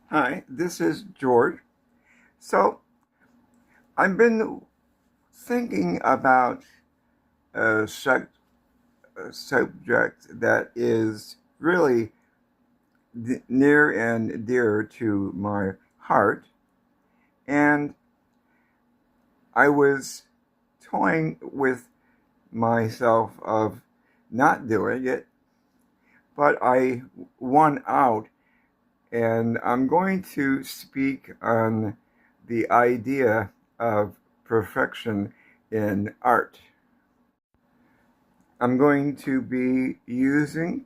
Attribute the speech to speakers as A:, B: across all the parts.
A: Hi, this is George. So, I've been thinking about a, a subject that is really near and dear to my heart, and I was toying with myself of not doing it, but I won out, and I'm going to speak on the idea of perfection in art. I'm going to be using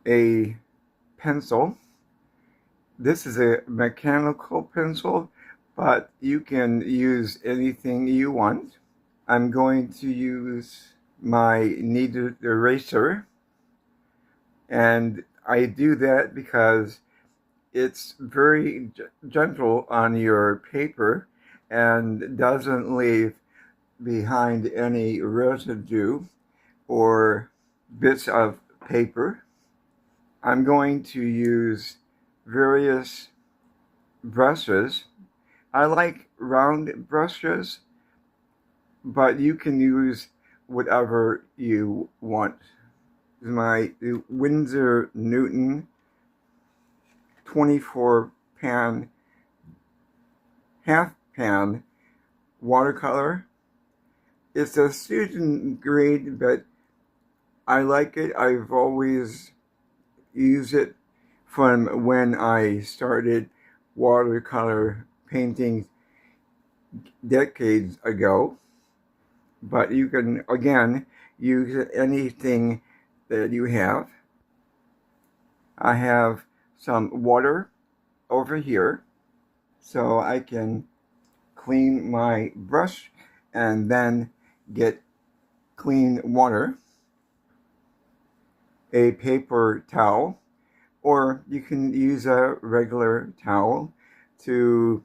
A: a pencil. This is a mechanical pencil, but you can use anything you want. I'm going to use my kneaded eraser, and I do that because it's very gentle on your paper and doesn't leave behind any residue or bits of paper. I'm going to use various brushes. I like round brushes, but you can use whatever you want. My Winsor Newton 24 pan, half pan watercolor. It's a student grade, but I like it. I've always used it from when I started watercolor painting decades ago. But you can, again, use anything that you have. I have some water over here, so I can clean my brush and then get clean water, a paper towel, or you can use a regular towel to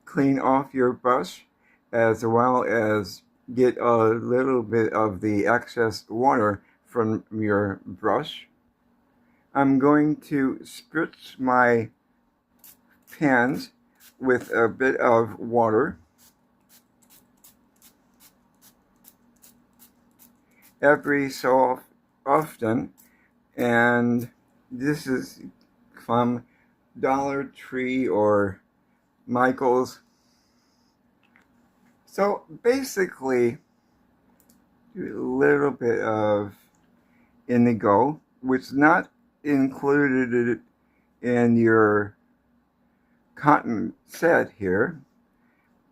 A: clean off your brush as well as get a little bit of the excess water from your brush. I'm going to spritz my pans with a bit of water every so often, and this is from Dollar Tree or Michael's. So basically, do a little bit of indigo, which is not included in your cotton set here.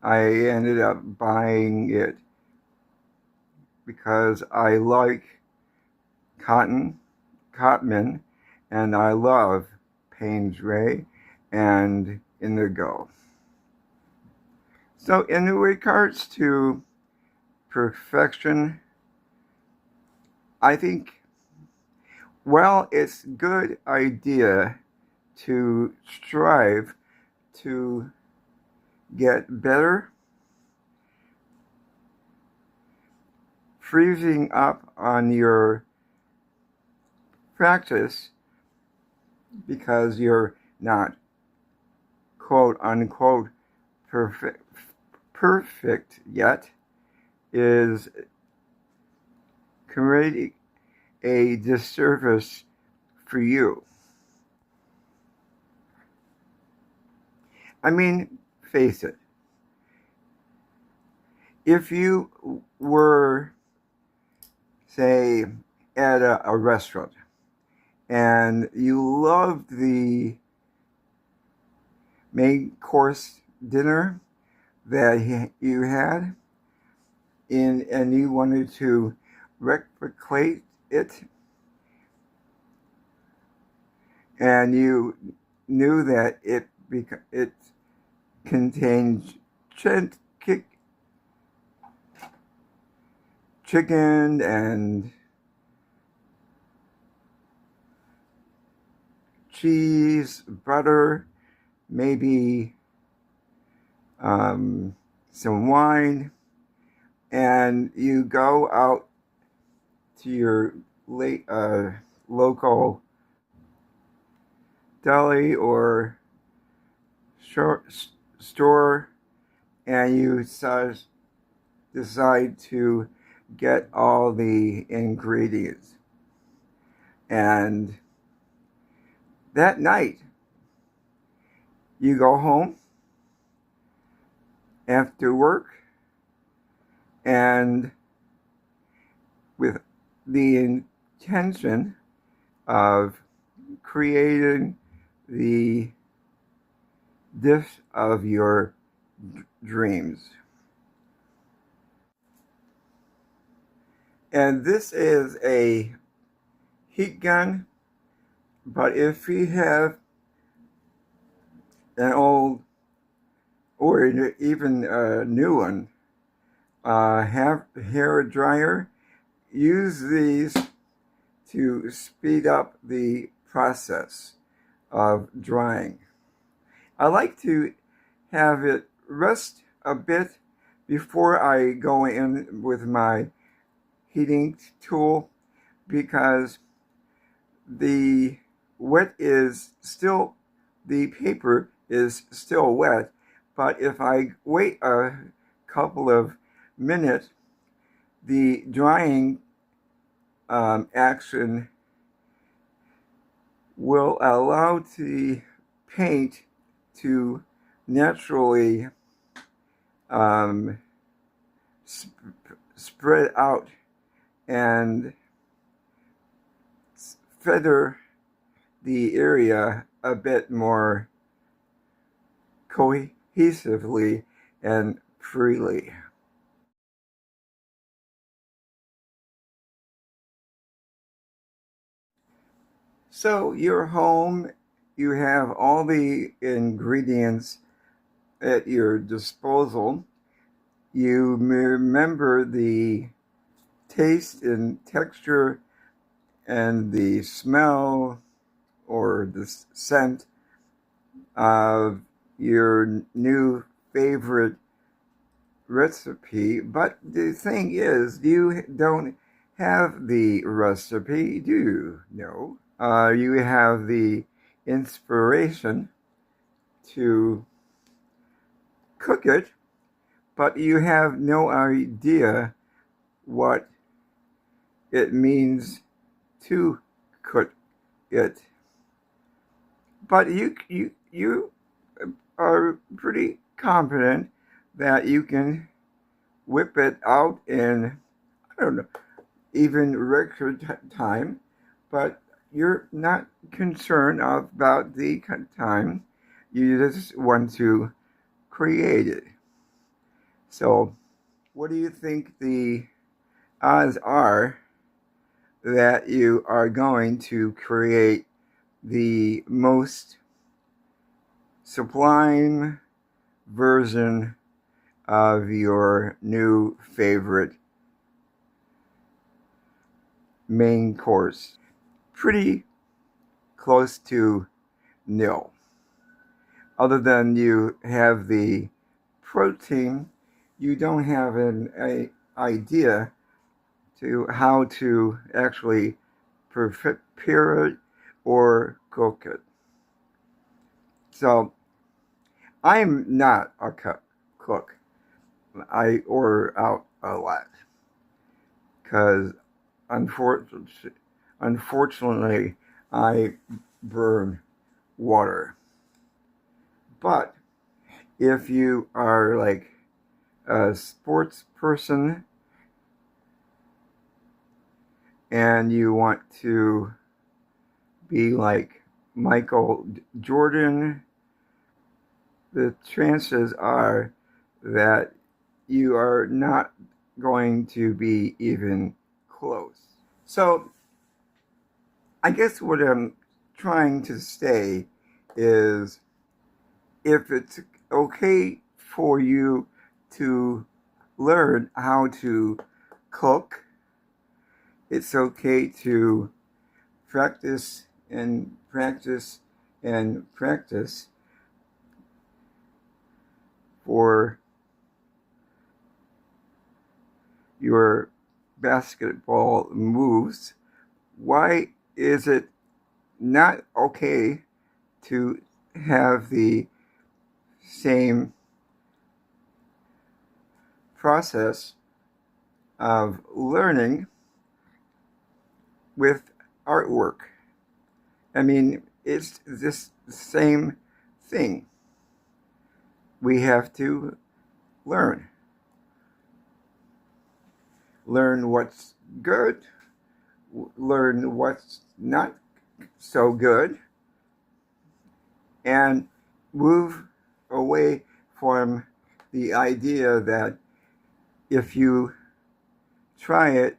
A: I ended up buying it because I like cotton, and I love Payne's Ray and indigo. So in regards to perfection, I think, well, it's a good idea to strive to get better. Freezing up on your practice because you're not quote unquote perfect yet is creating a disservice for you. I mean, face it. If you were, say, at a restaurant and you loved the main course dinner that you had and you wanted to replicate it, and you knew that it contained chicken and cheese, butter, maybe some wine, and you go out to your local deli or store and you decide to get all the ingredients. And that night, you go home after work and with the intention of creating the dish of your dreams. And this is a heat gun, but if you have an old or even a new one, hair dryer, use these to speed up the process of drying. I like to have it rest a bit before I go in with my heating tool, because the paper is still wet, but if I wait a couple of minutes, the drying action will allow the paint to naturally spread out and feather the area a bit more cohesively and freely. So you're home, you have all the ingredients at your disposal. You remember the taste and texture and the smell or the scent of your new favorite recipe, but the thing is, you don't have the recipe, do you? No. You have the inspiration to cook it, but you have no idea what it means to cook it. But you are pretty confident that you can whip it out in, I don't know, even record time, but you're not concerned about the time. You just want to create it. So, what do you think the odds are that you are going to create the most sublime version of your new favorite main course? Pretty close to nil. Other than you have the protein, you don't have an idea to how to actually prepare it or cook it. So I'm not a cook. I order out a lot because unfortunately I burn water. But if you are like a sports person and you want to be like Michael Jordan, the chances are that you are not going to be even close. So I guess what I'm trying to say is, if it's okay for you to learn how to cook, it's okay to practice and practice and practice for your basketball moves. Why is it not okay to have the same process of learning with artwork. I mean, it's this same thing. We have to learn. Learn what's good, learn what's not so good, and move away from the idea that if you try it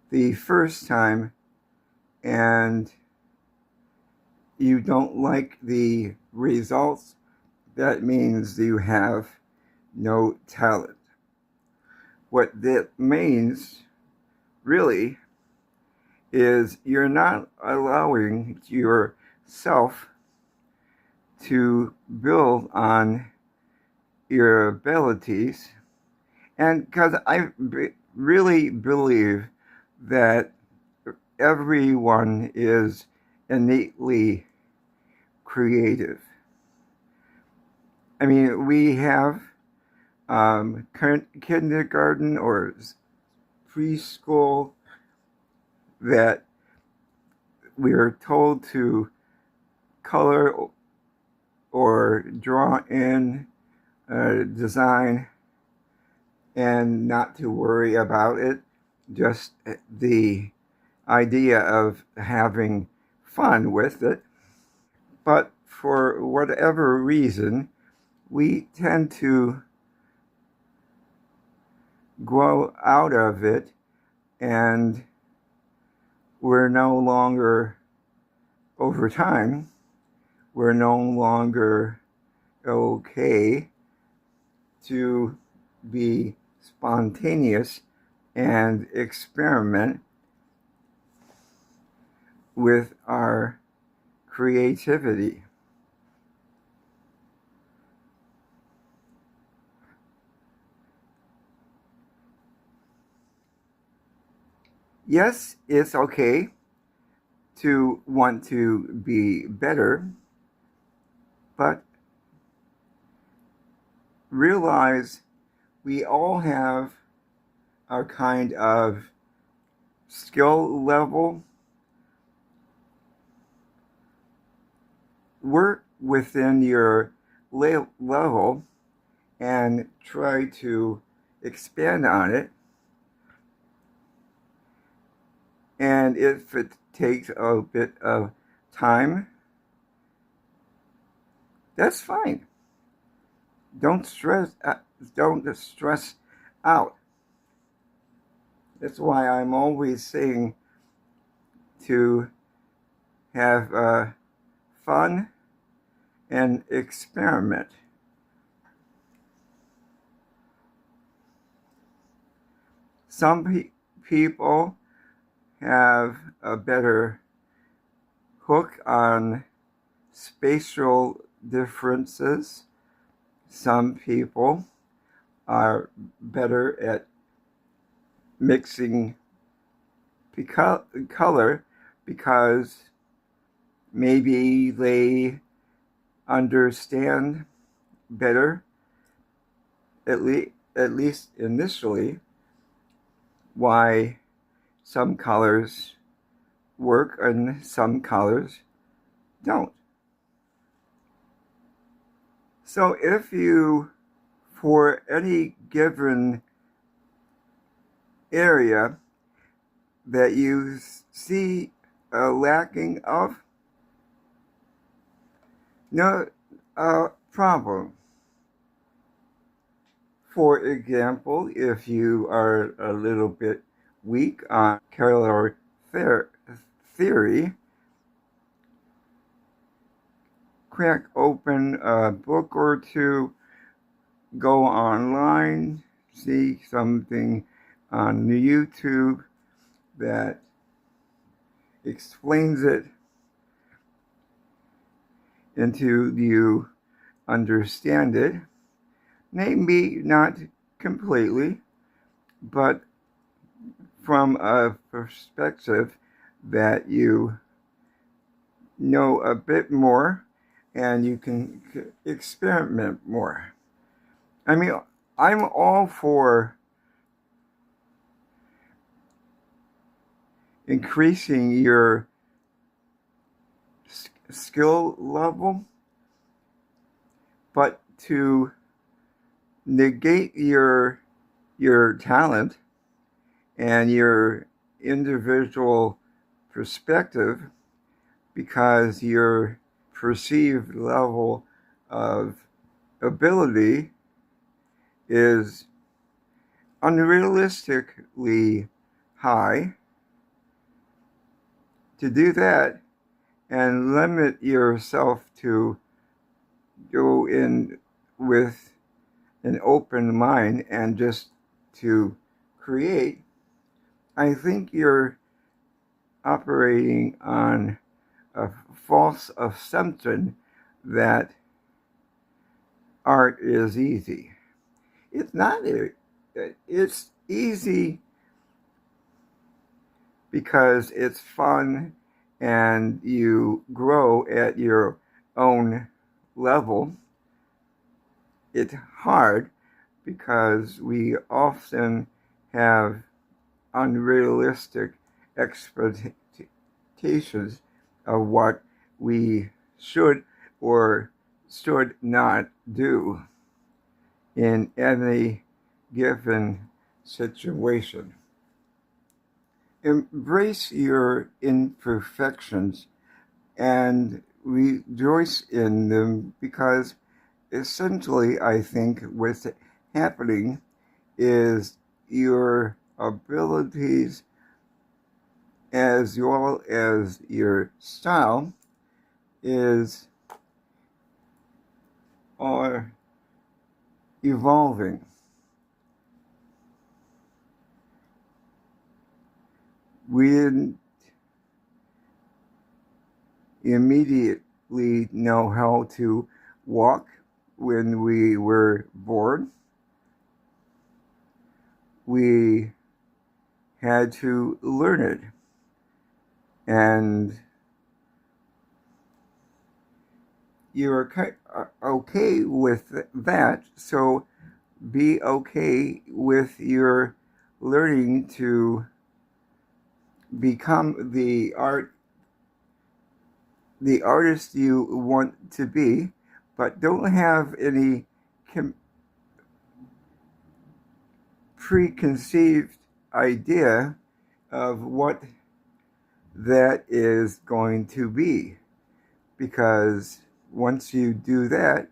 A: the first time and you don't like the results, that means you have no talent. What that means, really, is you're not allowing yourself to build on your abilities. And because I really believe that everyone is innately creative. I mean, we have kindergarten or preschool that we are told to color or draw in design and not to worry about it. Just the idea of having fun with it. But for whatever reason, we tend to grow out of it, and we're no longer, over time, we're no longer okay to be spontaneous and experiment with our creativity. Yes, it's okay to want to be better, but realize we all have our kind of skill level. Work within your level and try to expand on it. And if it takes a bit of time, that's fine. Don't stress out. That's why I'm always saying to have fun and experiment. Some people have a better hook on spatial differences. Some people are better at mixing color because maybe they understand better, at least initially, why some colors work and some colors don't. So if you, for any given area that you see a lacking of, no problem. For example, if you are a little bit weak on color theory, crack open a book or two, go online, see something on YouTube that explains it until you understand it. Maybe not completely, but from a perspective that you know a bit more and you can experiment more. I mean, I'm all for increasing your skill level, but to negate your talent and your individual perspective because your perceived level of ability is unrealistically high, to do that and limit yourself to go in with an open mind and just to create, I think you're operating on a false assumption that art is easy. It's not. It's easy because it's fun and you grow at your own level. It's hard because we often have unrealistic expectations of what we should or should not do in any given situation. Embrace your imperfections and rejoice in them, because essentially, I think what's happening is your abilities as well as your style are evolving. We didn't immediately know how to walk when we were born. We had to learn it. And you're okay with that, so be okay with your learning to become the artist you want to be, but don't have any preconceived idea of what that is going to be, because once you do that,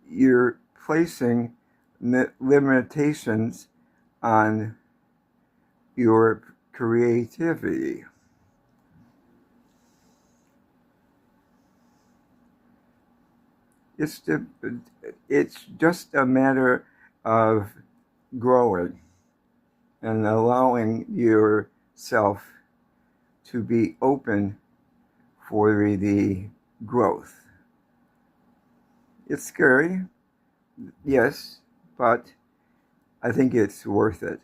A: you're placing limitations on your creativity. It's just a matter of growing and allowing yourself to be open for the growth. It's scary, yes, but I think it's worth it.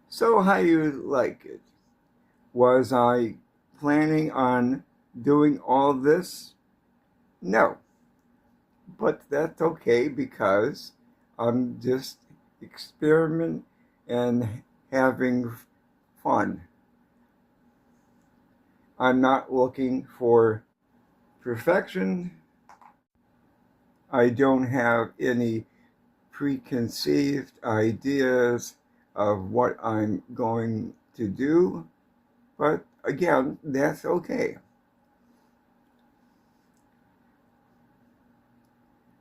A: So how you like it? Was I planning on doing all this? No. But that's okay, because I'm just experimenting and having fun. I'm not looking for perfection. I don't have any preconceived ideas of what I'm going to do. But again, that's okay.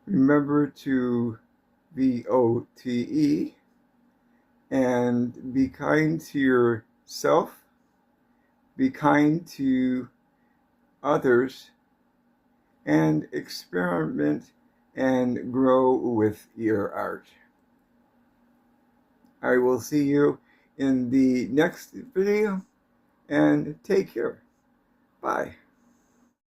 A: Remember to VOTE and be kind to yourself, be kind to others, and experiment and grow with your art. I will see you in the next video, and take care. Bye.